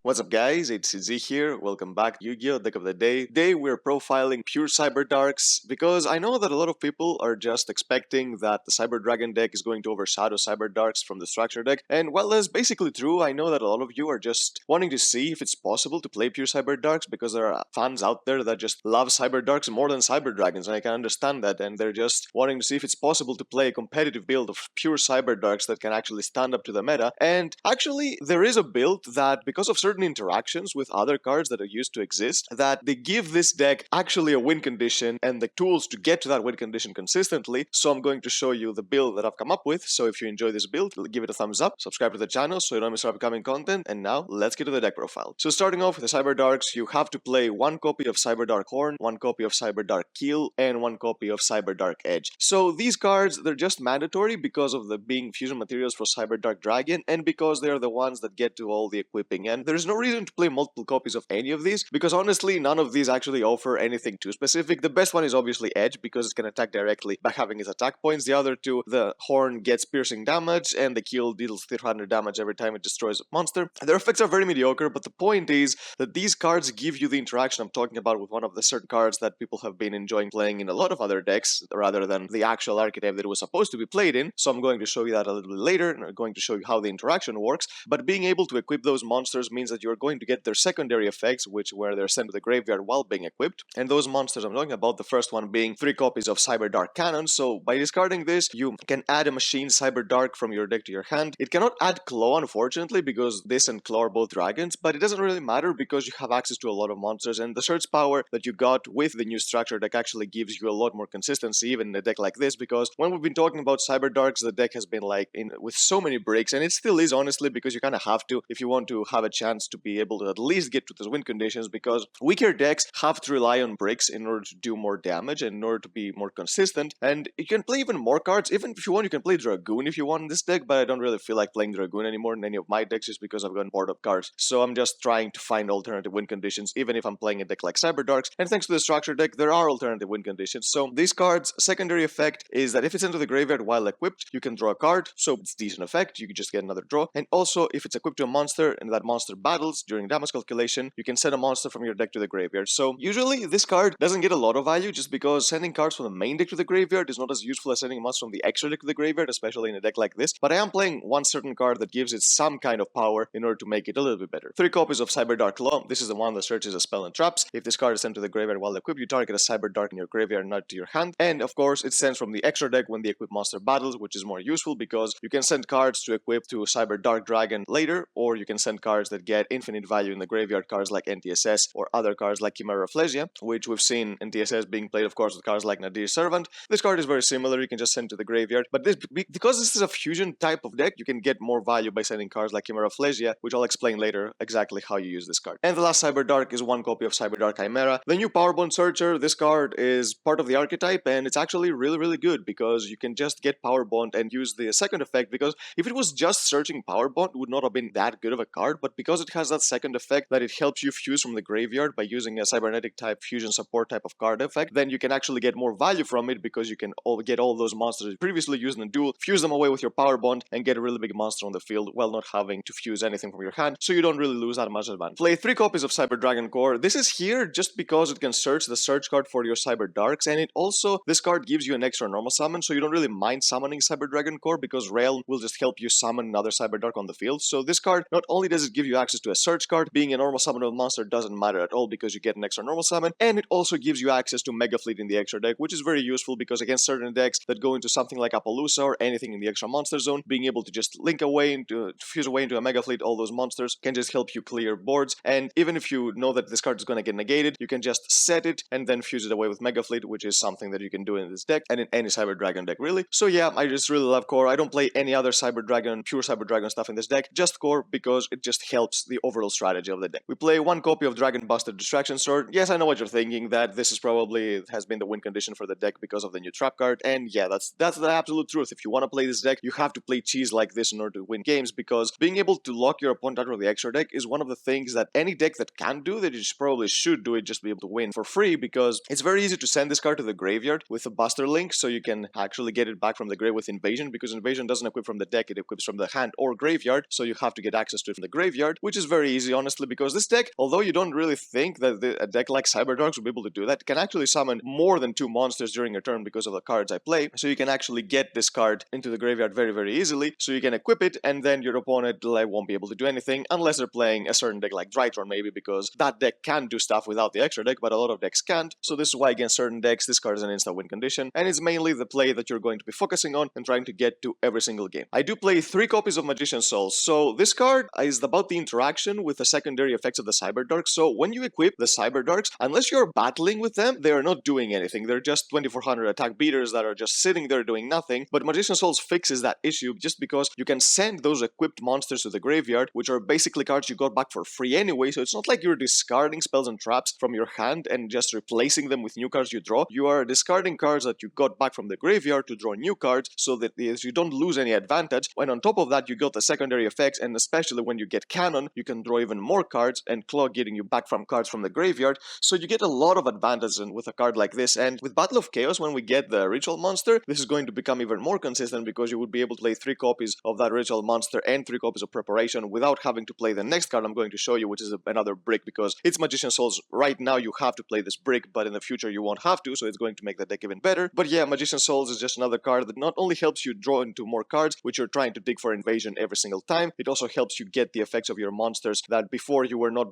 What's up guys, it's Z here, welcome back to Yu-Gi-Oh! Deck of the Day. Today we're profiling pure Cyberdarks because I know that a lot of people are just expecting that the Cyber Dragon deck is going to overshadow Cyberdarks from the structure deck, and while that's basically true, I know that a lot of you are just wanting to see if it's possible to play pure Cyberdarks because there are fans out there that just love Cyberdarks more than Cyber Dragons, and I can understand that, and they're just wanting to see if it's possible to play a competitive build of pure Cyberdarks that can actually stand up to the meta. And actually there is a build that, because of certain interactions with other cards that are used to exist, that they give this deck actually a win condition and the tools to get to that win condition consistently. So I'm going to show you the build that I've come up with. So if you enjoy this build, give it a thumbs up, subscribe to the channel so you don't miss our upcoming content, and now let's get to the deck profile. So starting off with the Cyberdarks, you have to play one copy of Cyberdark Horn, one copy of Cyberdark Keel, and one copy of Cyberdark Edge. So these cards, they're just mandatory because of the being fusion materials for Cyberdark Dragon and because they're the ones that get to all the equipping, and there's no reason to play multiple copies of any of these because honestly none of these actually offer anything too specific. The best one is obviously Edge because it can attack directly by having its attack points. The other two, the Horn gets piercing damage and the Keel deals 300 damage every time it destroys a monster. Their effects are very mediocre, but the point is that these cards give you the interaction I'm talking about with one of the certain cards that people have been enjoying playing in a lot of other decks rather than the actual archetype that it was supposed to be played in. So I'm going to show you that a little bit later, and I'm going to show you how the interaction works. But being able to equip those monsters means that you're going to get their secondary effects, where they're sent to the graveyard while being equipped. And those monsters I'm talking about, the first one being 3 copies of Cyberdark Cannon. So by discarding this, you can add a machine Cyberdark from your deck to your hand. It cannot add Claw, unfortunately, because this and Claw are both dragons, but it doesn't really matter because you have access to a lot of monsters, and the search power that you got with the new structure deck actually gives you a lot more consistency even in a deck like this, because when we've been talking about Cyberdarks, the deck has been like with so many breaks, and it still is, honestly, because you kind of have to if you want to have a chance to be able to at least get to those win conditions, because weaker decks have to rely on bricks in order to do more damage and in order to be more consistent. And you can play even more cards. Even if you want, you can play Dragoon if you want in this deck, but I don't really feel like playing Dragoon anymore in any of my decks just because I've gotten bored of cards. So I'm just trying to find alternative win conditions even if I'm playing a deck like Cyberdarks, and thanks to the structure deck there are alternative win conditions. So these cards' secondary effect is that if it's into the graveyard while equipped, you can draw a card, so it's a decent effect, you can just get another draw. And also if it's equipped to a monster and that monster battles during damage calculation, you can send a monster from your deck to the graveyard. So usually this card doesn't get a lot of value just because sending cards from the main deck to the graveyard is not as useful as sending monsters from the extra deck to the graveyard, especially in a deck like this. But I am playing one certain card that gives it some kind of power in order to make it a little bit better. 3 copies of Cyberdark Law. This is the one that searches a spell and traps. If this card is sent to the graveyard while equipped, you target a Cyberdark in your graveyard, not to your hand. And of course it sends from the extra deck when the equipped monster battles, which is more useful because you can send cards to equip to Cyberdark Dragon later, or you can send cards that get infinite value in the graveyard, cards like NTSS or other cards like Chimera Flesia, which we've seen NTSS being played of course with cards like Nadir's Servant. This card is very similar, you can just send to the graveyard, but because this is a fusion type of deck, you can get more value by sending cards like Chimera Flesia, which I'll explain later exactly how you use this card. And the last Cyberdark is 1 copy of Cyberdark Chimera. The new Powerbond Searcher, this card is part of the archetype and it's actually really good because you can just get Powerbond and use the second effect, because if it was just searching Powerbond, it would not have been that good of a card, but because it has that second effect that it helps you fuse from the graveyard by using a cybernetic type fusion support type of card effect, then you can actually get more value from it because you can get all those monsters you previously used in a duel, fuse them away with your Powerbond and get a really big monster on the field while not having to fuse anything from your hand, so you don't really lose that much advantage. Play 3 copies of Cyber Dragon Core. This is here just because it can search the search card for your Cyber Darks, and it also, this card gives you an extra normal summon, so you don't really mind summoning Cyber Dragon Core because Realm will just help you summon another Cyber Dark on the field. So this card, not only does it give you access to a search card, being a normal summon of a monster doesn't matter at all because you get an extra normal summon, and it also gives you access to Mega Fleet in the extra deck, which is very useful because against certain decks that go into something like Appaloosa or anything in the extra monster zone, being able to just link away into, fuse away into a Mega Fleet all those monsters can just help you clear boards. And even if you know that this card is going to get negated, you can just set it and then fuse it away with Mega Fleet, which is something that you can do in this deck and in any Cyber Dragon deck really. So yeah, I just really love Core. I don't play any other Cyber Dragon, pure Cyber Dragon stuff in this deck, just Core because it just helps the overall strategy of the deck. We play 1 copy of Dragon Buster Distraction Sword. Yes, I know what you're thinking, that this is probably has been the win condition for the deck because of the new trap card, and yeah, that's the absolute truth. If you want to play this deck, you have to play cheese like this in order to win games, because being able to lock your opponent out of the extra deck is one of the things that any deck that can do, that you probably should do it just to be able to win for free, because it's very easy to send this card to the graveyard with a Buster Link, so you can actually get it back from the grave with Invasion, because Invasion doesn't equip from the deck, it equips from the hand or graveyard, so you have to get access to it from the graveyard, which which is very easy, honestly, because this deck, although you don't really think that a deck like Cyberdarks would be able to do that, can actually summon more than 2 monsters during a turn because of the cards I play. So you can actually get this card into the graveyard very, very easily. So you can equip it, and then your opponent won't be able to do anything unless they're playing a certain deck like Drytron, maybe, because that deck can do stuff without the extra deck, but a lot of decks can't. So this is why against certain decks, this card is an insta-win condition, and it's mainly the play that you're going to be focusing on and trying to get to every single game. I do play 3 copies of Magician's Souls, so this card is about the interaction with the secondary effects of the Cyberdark. So when you equip the Cyberdarks, unless you're battling with them, they are not doing anything. They're just 2400 attack beaters that are just sitting there doing nothing. But Magician's Souls fixes that issue just because you can send those equipped monsters to the graveyard, which are basically cards you got back for free anyway. So it's not like you're discarding spells and traps from your hand and just replacing them with new cards you draw. You are discarding cards that you got back from the graveyard to draw new cards, so that you don't lose any advantage. And on top of that, you got the secondary effects, and especially when you get Cannon, you can draw even more cards, and Claw getting you back from cards from the graveyard. So you get a lot of advantages with a card like this. And with Battle of Chaos, when we get the ritual monster, this is going to become even more consistent because you would be able to play 3 copies of that ritual monster and 3 copies of preparation without having to play the next card I'm going to show you, which is another brick, because it's Magician's Souls. Right now you have to play this brick, but in the future you won't have to, so it's going to make the deck even better. But yeah, Magician's Souls is just another card that not only helps you draw into more cards, which you're trying to dig for invasion every single time, it also helps you get the effects of your monsters that before you were not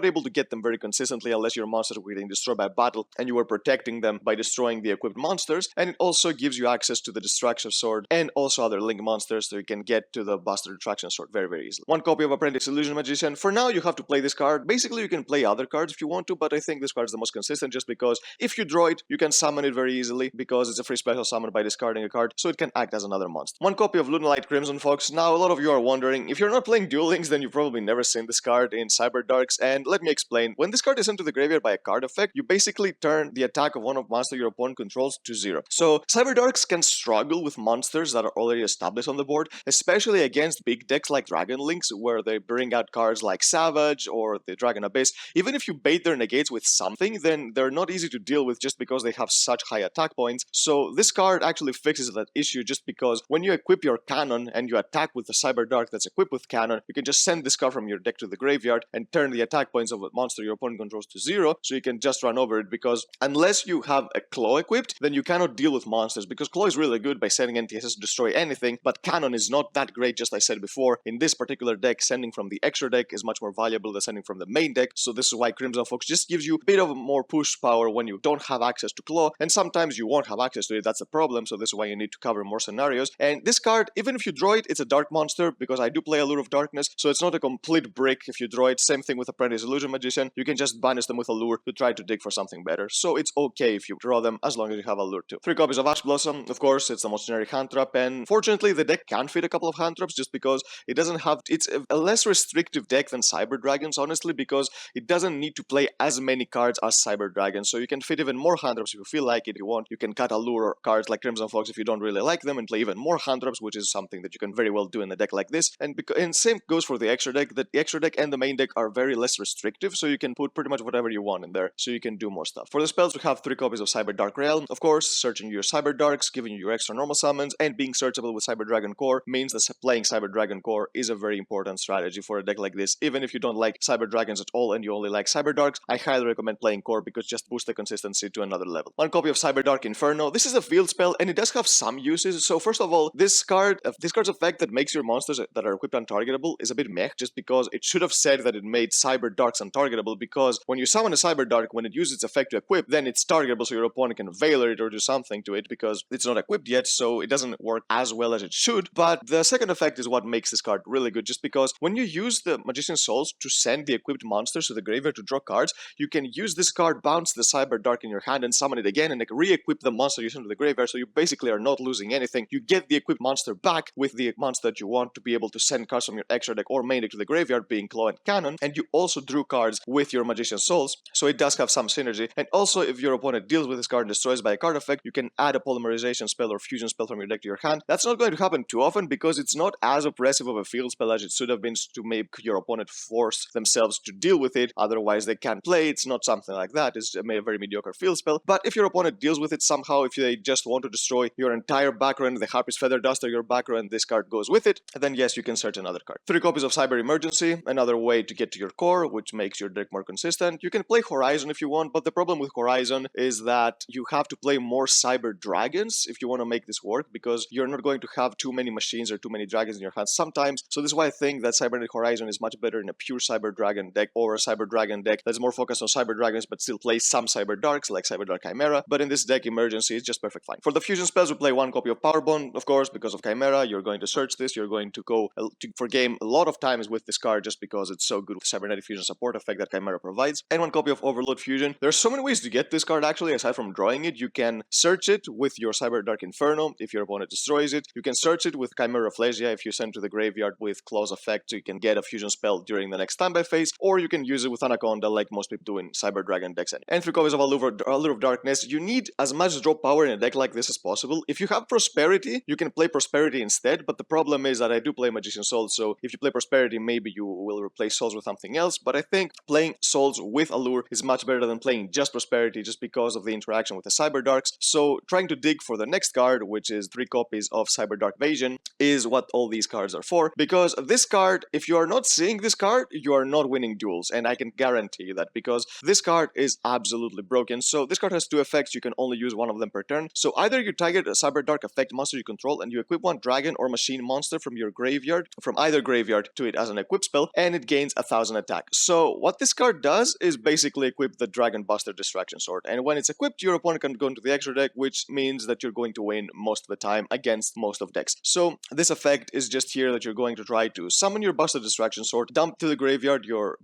able to get them very consistently unless your monsters were getting destroyed by battle and you were protecting them by destroying the equipped monsters. And it also gives you access to the Destruction Sword and also other link monsters, so you can get to the Buster Destruction Sword very, very easily. 1 copy of Apprentice Illusion Magician. For now, you have to play this card. Basically, you can play other cards if you want to, but I think this card is the most consistent just because if you draw it, you can summon it very easily because it's a free special summon by discarding a card, so it can act as another monster. 1 copy of Lunalight Crimson Fox. Now, a lot of you are wondering, if you're not playing Duel Links, then you've probably never seen this card in Cyberdarks, and let me explain. When this card is sent to the graveyard by a card effect, you basically turn the attack of one of monster your opponent controls to 0. So Cyberdarks can struggle with monsters that are already established on the board, especially against big decks like Dragon Links, where they bring out cards like Savage or the Dragon Abyss. Even if you bait their negates with something, then they're not easy to deal with just because they have such high attack points. So this card actually fixes that issue just because when you equip your Cannon and you attack with the Cyberdark that's equipped with Cannon, you can just send this card from your deck to the graveyard and turn the attack points of a monster your opponent controls to 0, so you can just run over it, because unless you have a Claw equipped, then you cannot deal with monsters, because Claw is really good by sending NTSs to destroy anything, but Cannon is not that great, just like I said before. In this particular deck, sending from the extra deck is much more valuable than sending from the main deck, so this is why Crimson Fox just gives you a bit of more push power when you don't have access to Claw, and sometimes you won't have access to it, that's the problem, so this is why you need to cover more scenarios. And this card, even if you draw it, it's a dark monster, because I do play Allure of Darkness, so it's not a complete brick if you draw it. Same thing with Apprentice Illusion Magician, you can just banish them with Allure to try to dig for something better, so it's okay if you draw them as long as you have Allure too. 3 copies of Ash Blossom, of course, it's the most generic hand trap, and fortunately the deck can fit a couple of hand traps just because it doesn't have, it's a less restrictive deck than Cyber Dragons, honestly, because it doesn't need to play as many cards as Cyber Dragons, so you can fit even more hand traps if you feel like it. If you want, you can cut Allure cards like Crimson Fox if you don't really like them and play even more hand traps, which is something that you can very well do in a deck like this. And same goes for the extra deck. The extra deck and the main deck are very less restrictive, so you can put pretty much whatever you want in there, so you can do more stuff. For the spells, we have 3 copies of Cyberdark Realm. Of course, searching your Cyberdarks, giving you your extra normal summons, and being searchable with Cyber Dragon Core means that playing Cyber Dragon Core is a very important strategy for a deck like this. Even if you don't like Cyber Dragons at all and you only like Cyberdarks, I highly recommend playing Core because just boosts the consistency to another level. 1 copy of Cyberdark Inferno. This is a field spell and it does have some uses. So first of all, this card's effect that makes your monsters that are equipped untargetable is a bit meh, just because it should have said that it made Cyberdarks untargetable, because when you summon a Cyberdark, when it uses its effect to equip, then it's targetable, so your opponent can Veiler it or do something to it because it's not equipped yet, so it doesn't work as well as it should. But the second effect is what makes this card really good, just because when you use the Magician's Souls to send the equipped monsters to the graveyard to draw cards, you can use this card, bounce the Cyberdark in your hand and summon it again and re-equip the monster you sent to the graveyard, so you basically are not losing anything. You get the equipped monster back with the monster that you want to be able to send cards from your extra deck or main deck to the graveyard, being Claw and Cannon, and you also drew cards with your Magician's Souls, so it does have some synergy. And also, if your opponent deals with this card and destroys by a card effect, you can add a polymerization spell or fusion spell from your deck to your hand. That's not going to happen too often because it's not as oppressive of a field spell as it should have been to make your opponent force themselves to deal with it, otherwise they can't play. It's not something like that, it's a very mediocre field spell. But if your opponent deals with it somehow, if they just want to destroy your entire background, the Harpy's Feather Duster your background, this card goes with it, then yes, you can search another card. 3 copies of Cyber Emergence. Emergency, another way to get to your core, which makes your deck more consistent. You can play Horizon if you want, but the problem with Horizon is that you have to play more Cyber Dragons if you want to make this work, because you're not going to have too many machines or too many dragons in your hands sometimes. So this is why I think that Cybernetic Horizon is much better in a pure Cyber Dragon deck, or a Cyber Dragon deck that's more focused on Cyber Dragons but still plays some Cyber Darks like Cyberdark Chimera. But in this deck, Emergency is just perfect fine. For the fusion spells, we play one copy of Power Bond, of course, because of Chimera. You're going to search this, you're going to go for game a lot of times with this card just because it's so good with Cybernetic Fusion support effect that Chimera provides. And one copy of Overload Fusion. There's so many ways to get this card actually, aside from drawing it. You can search it with your Cyberdark Inferno if your opponent destroys it. You can search it with Chimera Flesia if you send to the graveyard with Claw's effect, so you can get a fusion spell during the next standby phase, or you can use it with Anaconda like most people do in Cyber Dragon decks. And 3 copies of Allure of Darkness. You need as much draw power in a deck like this as possible. If you have Prosperity, you can play Prosperity instead, but the problem is that I do play Magician Souls, so if you play Prosperity, maybe you will replace Souls with something else, but I think playing Souls with Allure is much better than playing just Prosperity just because of the interaction with the Cyber Darks. So trying to dig for the next card, which is 3 copies of Cyberdark Vasion, is what all these cards are for, because this card, if you are not seeing this card, you are not winning duels, and I can guarantee you that, because this card is absolutely broken. So this card has 2 effects, you can only use one of them per turn. So either you target a Cyberdark effect monster you control and you equip one dragon or machine monster from your graveyard, from either graveyard, to it as an equip spell, and it gains 1000 attack. So what this card does is basically equip the Dragon Buster Distraction Sword, and when it's equipped, your opponent can go into the extra deck, which means that you're going to win most of the time against most of decks. So this effect is just here that you're going to try to summon your Buster Distraction Sword, dump to the graveyard your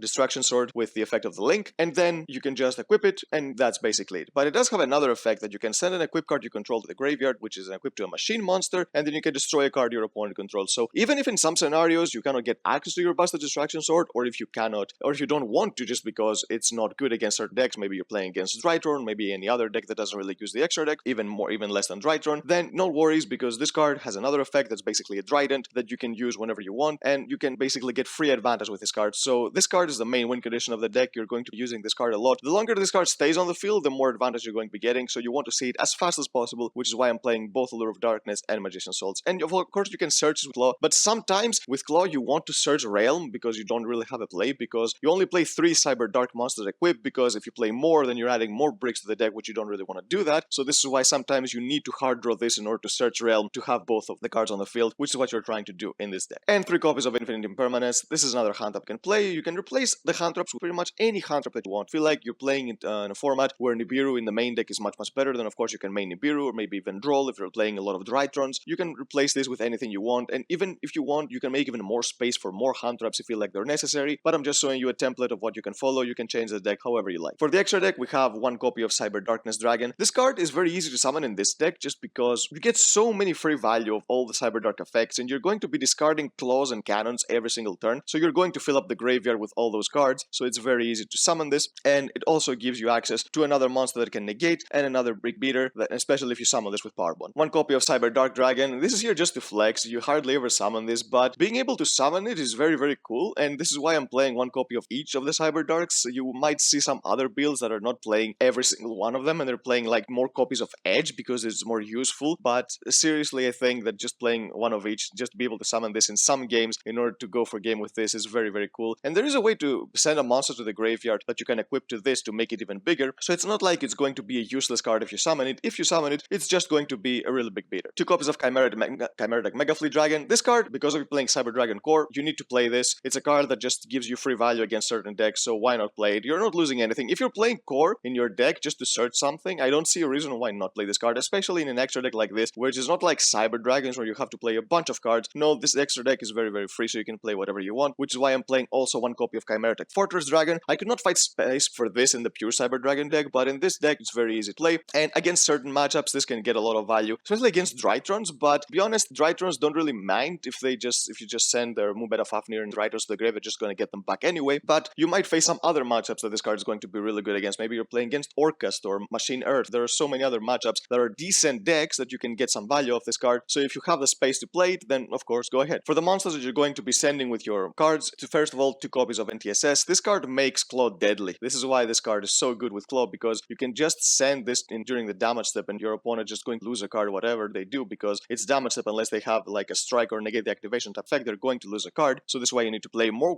Distraction Sword with the effect of the link, and then you can just equip it, and that's basically it. But it does have another effect that you can send an equip card you control to the graveyard, which is an equip to a machine monster, and then you can destroy a card your opponent controls. So even if in some scenarios you cannot get access to your Buster Distraction Sword, or if you cannot, or if you don't want to just because it's not good against certain decks, maybe you're playing against Drytron, maybe any other deck that doesn't really use the extra deck, even less than Drytron, then no worries, because this card has another effect that's basically a Trident that you can use whenever you want, and you can basically get free advantage with this card. So this card is the main win condition of the deck. You're going to be using this card a lot. The longer this card stays on the field, the more advantage you're going to be getting, so you want to see it as fast as possible, which is why I'm playing both Allure of Darkness and Magician Souls. And of course you can search with Claw, but sometimes with Claw you want to search Realm because you don't really have a play, because you only play 3 Cyber Dark monsters equipped, because if you play more, then you're adding more bricks to the deck, which you don't really want to do that. So this is why sometimes you need to hard draw this in order to search Realm to have both of the cards on the field, which is what you're trying to do in this deck. And 3 copies of Infinite Impermanence. This is another hand trap you can play. You can replace the hand traps with pretty much any hand trap that you want. Feel like you're playing in a format where Nibiru in the main deck is much better, then of course you can main Nibiru, or maybe even Droll if you're playing a lot of Drytrons. You can replace this with anything you want, and even if you want, you can make even more space for more hand traps if you feel like they're necessary, but I'm just showing you a template of what you can follow. You can change the deck however you like. For the extra deck, we have 1 copy of Cyber Darkness Dragon. This card is very easy to summon in this deck just because you get so many free value of all the Cyber Dark effects, and you're going to be discarding claws and cannons every single turn, so you're going to fill up the graveyard with all those cards, so it's very easy to summon this, and it also gives you access to another monster that can negate and another brick beater, especially if you summon this with Power Bond. 1 copy of Cyber Dark Dragon. This is here just to flex. You hardly ever summon this, but being able to summon it is very cool, and this is why I'm playing 1 copy of each of the Cyber Darks. You might see some other builds that are not playing every single one of them, and they're playing like more copies of Edge because it's more useful, but seriously I think that just playing 1 of each, just to be able to summon this in some games in order to go for game with this, is very cool. And there is a way to send a monster to the graveyard that you can equip to this to make it even bigger, so it's not like it's going to be a useless card if you summon it. If you summon it, it's just going to be a really big beater. 2 copies of Chimeric Mega Fleet Dragon. This card, because of you playing Cyber Dragon Core, you need to play this. It's a card that just gives you free value against certain decks, so why not play it? You're not losing anything. If you're playing Core in your deck just to search something, I don't see a reason why not play this card, especially in an extra deck like this, which is not like Cyber Dragons where you have to play a bunch of cards. No, this extra deck is very free, so you can play whatever you want, which is why I'm playing also 1 copy of Chimeric Fortress Dragon. I could not find space for this in the pure Cyber Dragon deck, but in this deck it's very easy to play, and against certain matchups this can get a lot of value, especially against Drytrons. But to be honest, Drytrons don't really mind if you just send their Moonbeta Fafnir and Drytrons to the grave, they're just going to get them back anyway. But you might face some other matchups that this card is going to be really good against. Maybe you're playing against Orcust or Machine Earth. There are so many other matchups that are decent decks that you can get some value off this card, so if you have the space to play it, then of course go ahead. For the monsters that you're going to be sending with your cards, first of all, 2 copies of NTSS. This card makes Claw deadly. This is why this card is so good with Claw, because you can just send this in during the damage step and your opponent just going to lose a card whatever they do, because it's damage step unless they have like a strike or negate the activation type effect, they're going to lose a card. So this is why you need to play more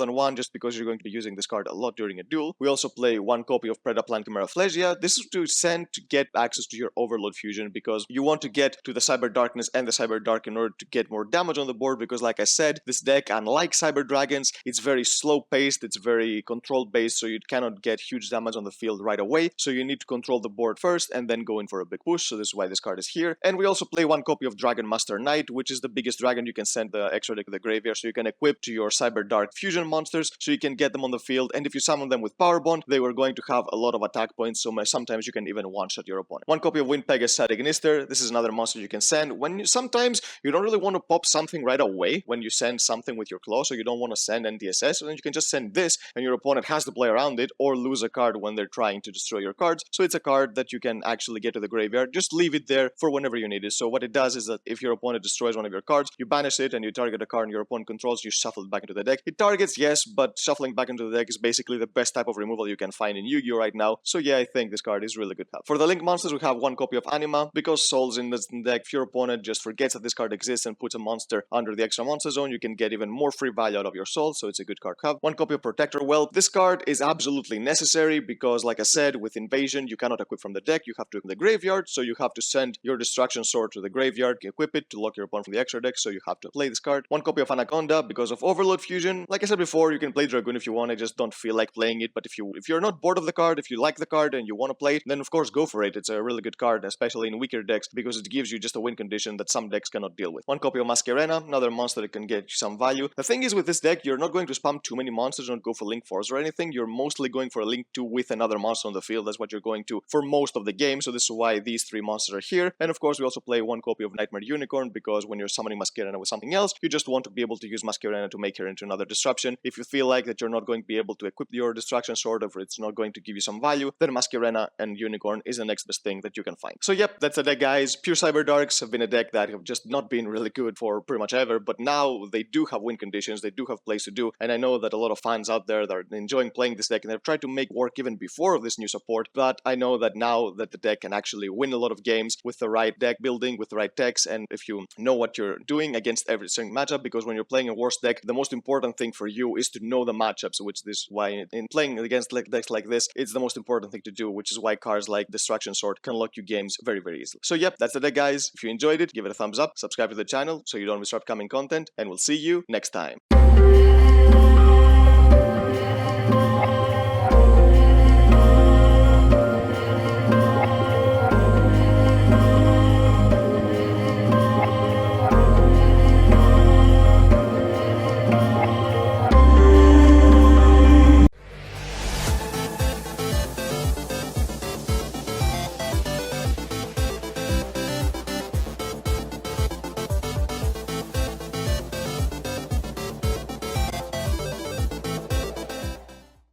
than one, just because you're going to be using this card a lot during a duel. We also play one copy of Predaplan Chimera Phlesia. This is to send to get access to your Overload Fusion, because you want to get to the Cyber Darkness and the Cyber Dark in order to get more damage on the board, because like I said, this deck, unlike Cyber Dragons, it's very slow paced, it's very control based, so you cannot get huge damage on the field right away. So you need to control the board first and then go in for a big push. So this is why this card is here. And we also play one copy of Dragon Master Knight, which is the biggest dragon. You can send the extra deck to the graveyard, so you can equip to your Cyber Dark fusion monsters, so you can get them on the field. And if you summon them with Power Bond, they were going to have a lot of attack points, so sometimes you can even one-shot your opponent. One copy of Wind Pegasus Ignister. This is another monster you can send when sometimes you don't really want to pop something right away when you send something with your claw, so you don't want to send NTSS, so then you can just send this and your opponent has to play around it or lose a card when they're trying to destroy your cards. So it's a card that you can actually get to the graveyard, just leave it there for whenever you need it. So what it does is that if your opponent destroys one of your cards, you banish it and you target a card your opponent controls, you shuffle it back into the deck. It targets, yes, but shuffling back into the deck is basically the best type of removal you can find in Yu-Gi-Oh right now. So yeah, I think this card is really good to have. For the Link monsters, we have one copy of Anima, because Souls in the deck, if your opponent just forgets that this card exists and puts a monster under the extra monster zone, you can get even more free value out of your Soul, so it's a good card to have. One copy of Protector Well. This card is absolutely necessary because, like I said, with Invasion, you cannot equip from the deck, you have to equip the graveyard, so you have to send your Destruction Sword to the graveyard, equip it to lock your opponent from the extra deck, so you have to play this card. One copy of Anaconda because of Overload Fusion. Like I said before, you can play Dragoon if you want, I just don't feel like playing it, but if you're not bored of the card, if you like the card and you want to play it, then of course go for it. It's a really good card, especially in weaker decks, because it gives you just a win condition that some decks cannot deal with. One copy of Masquerena, another monster that can get you some value. The thing is with this deck, you're not going to spam too many monsters, don't go for Link Force or anything, you're mostly going for a Link 2 with another monster on the field. That's what you're going to for most of the game, so this is why these three monsters are here. And of course we also play one copy of Nightmare Unicorn, because when you're summoning Masquerena with something else, you just want to be able to use Masquerena to make her into another disruption. If you feel like that you're not going to be able to equip your Destruction Sword, or it's not going to give you some value, then Masquerena and Unicorn is the next best thing that you can find. So yep, that's the deck, guys. Pure Cyber Darks have been a deck that have just not been really good for pretty much ever, but now they do have win conditions, they do have plays to do, and I know that a lot of fans out there that are enjoying playing this deck and they've tried to make work even before this new support, but I know that now that the deck can actually win a lot of games with the right deck building, with the right decks, and if you know what you're doing against every single matchup, because when you're playing a worse deck, the most important thing for you is to know the matchups, which is why in playing against decks like this, it's the most important thing to do, which is why cards like Destruction Sword can lock you games very, very easily. So yep, that's the deck, guys. If you enjoyed it, give it a thumbs up, subscribe to the channel so you don't miss upcoming content, and we'll see you next time.